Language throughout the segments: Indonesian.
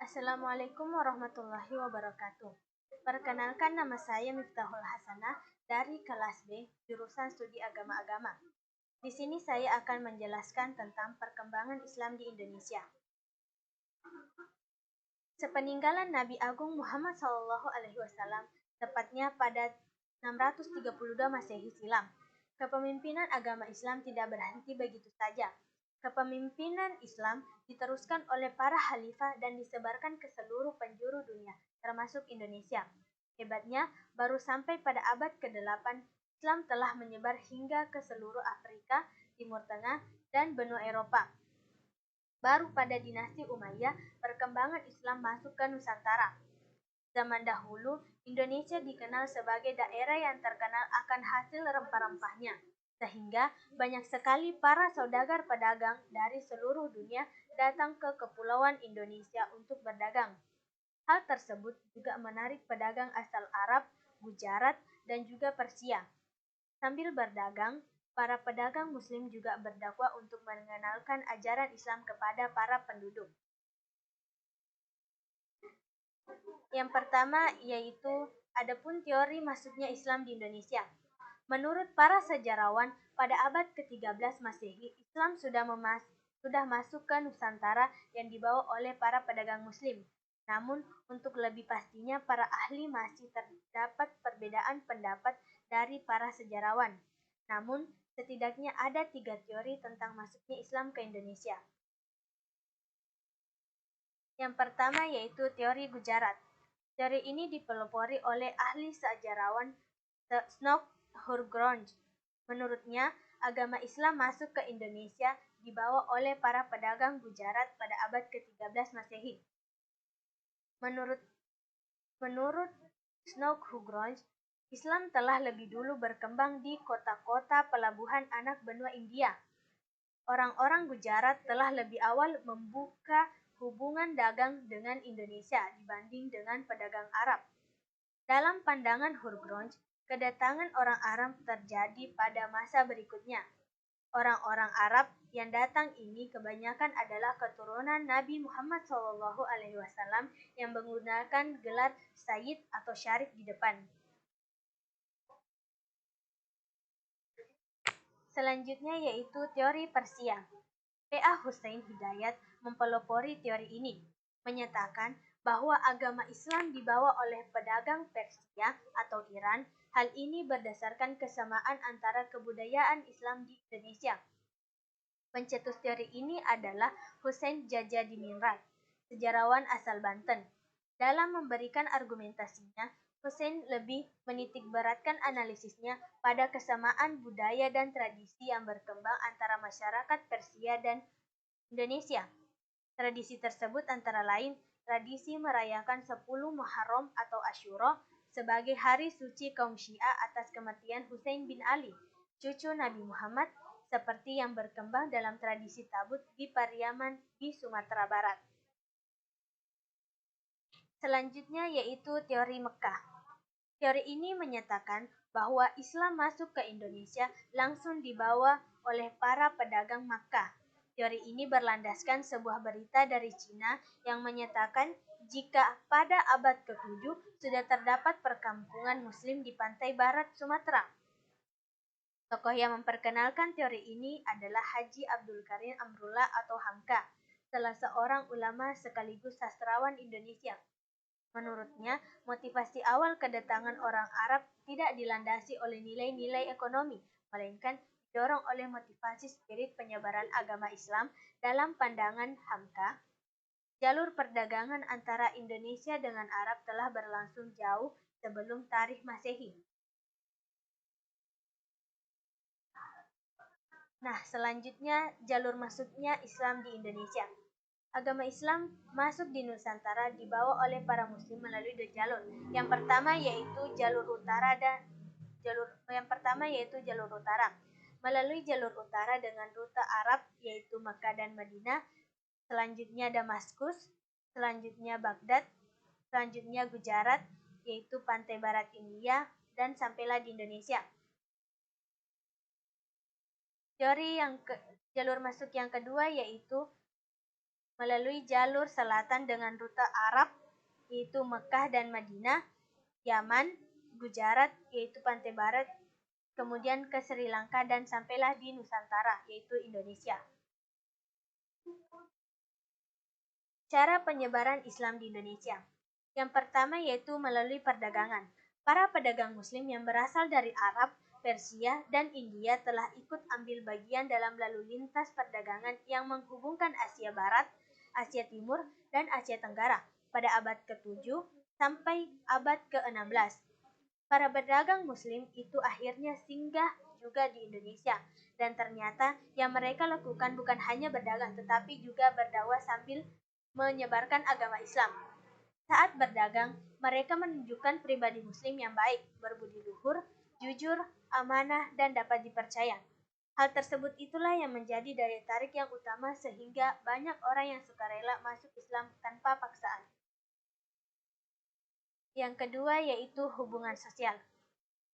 Assalamualaikum warahmatullahi wabarakatuh. Perkenalkan, nama saya Miftahul Hasanah dari kelas B, jurusan Studi Agama-Agama. Di sini saya akan menjelaskan tentang perkembangan Islam di Indonesia. Sepeninggalan Nabi Agung Muhammad SAW, tepatnya pada 632 Masehi silam, kepemimpinan agama Islam tidak berhenti begitu saja. Kepemimpinan Islam diteruskan oleh para khalifah dan disebarkan ke seluruh penjuru dunia, termasuk Indonesia. Hebatnya, baru sampai pada abad ke-8, Islam telah menyebar hingga ke seluruh Afrika, Timur Tengah, dan benua Eropa. Baru pada dinasti Umayyah, perkembangan Islam masuk ke Nusantara. Zaman dahulu, Indonesia dikenal sebagai daerah yang terkenal akan hasil rempah-rempahnya, sehingga banyak sekali para saudagar pedagang dari seluruh dunia datang ke Kepulauan Indonesia untuk berdagang. Hal tersebut juga menarik pedagang asal Arab, Gujarat, dan juga Persia. Sambil berdagang, para pedagang Muslim juga berdakwah untuk mengenalkan ajaran Islam kepada para penduduk. Yang pertama yaitu adapun teori masuknya Islam di Indonesia. Menurut para sejarawan, pada abad ke-13 Masehi, Islam sudah masuk ke Nusantara yang dibawa oleh para pedagang Muslim. Namun, untuk lebih pastinya, para ahli masih terdapat perbedaan pendapat dari para sejarawan. Namun, setidaknya ada 3 teori tentang masuknya Islam ke Indonesia. Yang pertama yaitu teori Gujarat. Teori ini dipelopori oleh ahli sejarawan Snow Hurgronj. Menurutnya, agama Islam masuk ke Indonesia dibawa oleh para pedagang Gujarat pada abad ke-13 Masehi. Menurut Snow Hurgronj, Islam telah lebih dulu berkembang di kota-kota pelabuhan anak benua India. Orang-orang Gujarat telah lebih awal membuka hubungan dagang dengan Indonesia dibanding dengan pedagang Arab. Dalam pandangan Hurgronj, kedatangan orang Arab terjadi pada masa berikutnya. Orang-orang Arab yang datang ini kebanyakan adalah keturunan Nabi Muhammad SAW yang menggunakan gelar Sayyid atau Syarif di depan. Selanjutnya yaitu teori Persia. P.A. Hussein Hidayat mempelopori teori ini, menyatakan bahwa agama Islam dibawa oleh pedagang Persia atau Iran. Hal ini berdasarkan kesamaan antara kebudayaan Islam di Indonesia. Pencetus teori ini adalah Husain Jajadiningrat, sejarawan asal Banten. Dalam memberikan argumentasinya, Husain lebih menitikberatkan analisisnya pada kesamaan budaya dan tradisi yang berkembang antara masyarakat Persia dan Indonesia. Tradisi tersebut antara lain tradisi merayakan 10 Muharram atau Asyura sebagai hari suci kaum Syiah atas kematian Husain bin Ali, cucu Nabi Muhammad, seperti yang berkembang dalam tradisi tabut di Pariaman di Sumatera Barat. Selanjutnya yaitu teori Mekah. Teori ini menyatakan bahwa Islam masuk ke Indonesia langsung dibawa oleh para pedagang Makkah. Teori ini berlandaskan sebuah berita dari Cina yang menyatakan jika pada abad ke-7 sudah terdapat perkampungan Muslim di pantai barat Sumatera. Tokoh yang memperkenalkan teori ini adalah Haji Abdul Karim Amrullah atau Hamka, salah seorang ulama sekaligus sastrawan Indonesia. Menurutnya, motivasi awal kedatangan orang Arab tidak dilandasi oleh nilai-nilai ekonomi, melainkan didorong oleh motivasi spirit penyebaran agama Islam. Dalam pandangan Hamka, jalur perdagangan antara Indonesia dengan Arab telah berlangsung jauh sebelum tarikh Masehi. Nah, selanjutnya jalur masuknya Islam di Indonesia. Agama Islam masuk di Nusantara dibawa oleh para muslim melalui 2 jalur. Yang pertama yaitu jalur utara. Melalui jalur utara dengan rute Arab yaitu Mekah dan Madinah, selanjutnya Damaskus, selanjutnya Baghdad, selanjutnya Gujarat yaitu pantai barat India, dan sampailah di Indonesia. Jalur masuk yang kedua yaitu melalui jalur selatan dengan rute Arab, yaitu Mekah dan Madinah, Yaman, Gujarat, yaitu pantai barat, kemudian ke Sri Lanka dan sampailah di Nusantara, yaitu Indonesia. Cara penyebaran Islam di Indonesia. Yang pertama yaitu melalui perdagangan. Para pedagang muslim yang berasal dari Arab, Persia, dan India telah ikut ambil bagian dalam lalu lintas perdagangan yang menghubungkan Asia Barat, Asia Timur, dan Asia Tenggara pada abad ke-7 sampai abad ke-16. Para pedagang muslim itu akhirnya singgah juga di Indonesia, dan ternyata yang mereka lakukan bukan hanya berdagang tetapi juga berdakwah sambil menyebarkan agama Islam. Saat berdagang, mereka menunjukkan pribadi muslim yang baik, berbudi luhur, jujur, amanah, dan dapat dipercaya. Hal tersebut itulah yang menjadi daya tarik yang utama sehingga banyak orang yang sukarela masuk Islam tanpa paksaan. Yang kedua yaitu hubungan sosial.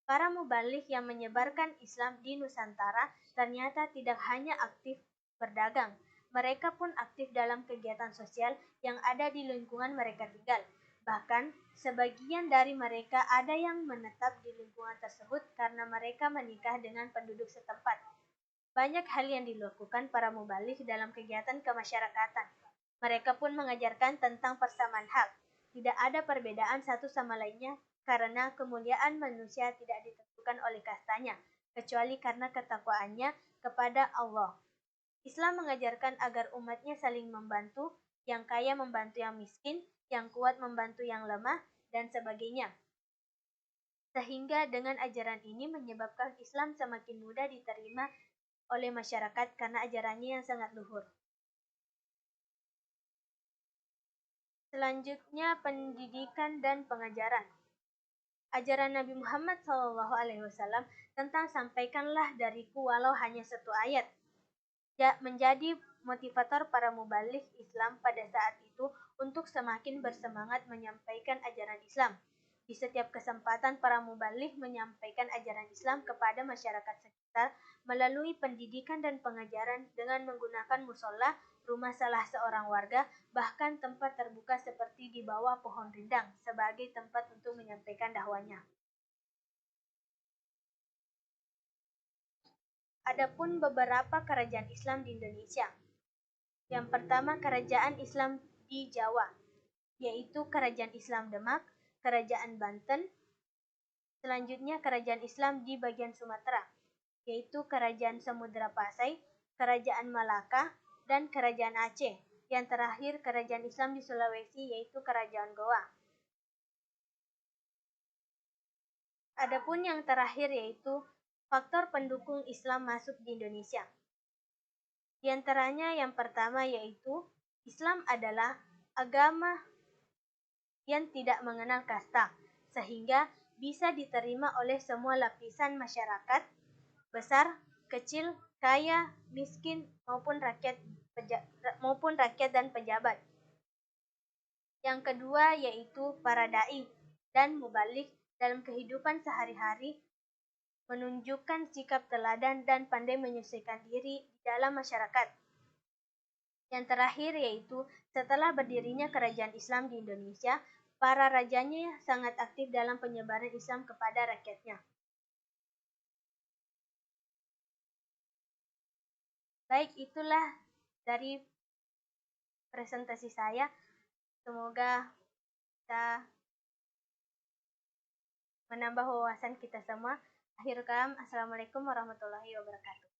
Para mubalik yang menyebarkan Islam di Nusantara ternyata tidak hanya aktif berdagang, mereka pun aktif dalam kegiatan sosial yang ada di lingkungan mereka tinggal. Bahkan, sebagian dari mereka ada yang menetap di lingkungan tersebut karena mereka menikah dengan penduduk setempat. Banyak hal yang dilakukan para mubalik dalam kegiatan kemasyarakatan. Mereka pun mengajarkan tentang persamaan hak. Tidak ada perbedaan satu sama lainnya karena kemuliaan manusia tidak ditentukan oleh kastanya, kecuali karena ketakwaannya kepada Allah. Islam mengajarkan agar umatnya saling membantu, yang kaya membantu yang miskin, yang kuat membantu yang lemah, dan sebagainya. Sehingga dengan ajaran ini menyebabkan Islam semakin mudah diterima oleh masyarakat karena ajarannya yang sangat luhur. Selanjutnya, pendidikan dan pengajaran. Ajaran Nabi Muhammad SAW tentang sampaikanlah dariku walau hanya satu ayat, menjadi motivator para mubalik Islam pada saat itu untuk semakin bersemangat menyampaikan ajaran Islam. Di setiap kesempatan para mubalik menyampaikan ajaran Islam kepada masyarakat sekitar melalui pendidikan dan pengajaran dengan menggunakan musola, rumah salah seorang warga, bahkan tempat terbuka seperti di bawah pohon rindang sebagai tempat untuk menyampaikan dakwahnya. Adapun beberapa kerajaan Islam di Indonesia. Yang pertama, kerajaan Islam di Jawa, yaitu Kerajaan Islam Demak, Kerajaan Banten. Selanjutnya, kerajaan Islam di bagian Sumatera, yaitu Kerajaan Samudra Pasai, Kerajaan Malaka, dan Kerajaan Aceh. Yang terakhir, kerajaan Islam di Sulawesi, yaitu Kerajaan Goa. Adapun yang terakhir yaitu faktor pendukung Islam masuk di Indonesia. Di antaranya yang pertama yaitu Islam adalah agama yang tidak mengenal kasta, sehingga bisa diterima oleh semua lapisan masyarakat, besar, kecil, kaya, miskin, maupun rakyat dan pejabat. Yang kedua yaitu para dai dan mubalik dalam kehidupan sehari-hari menunjukkan sikap teladan dan pandai menyesuaikan diri di dalam masyarakat. Yang terakhir yaitu setelah berdirinya kerajaan Islam di Indonesia, para rajanya sangat aktif dalam penyebaran Islam kepada rakyatnya. Baik, itulah dari presentasi saya. Semoga bisa menambah wawasan kita semua. Akhirul kalam, Assalamualaikum warahmatullahi wabarakatuh.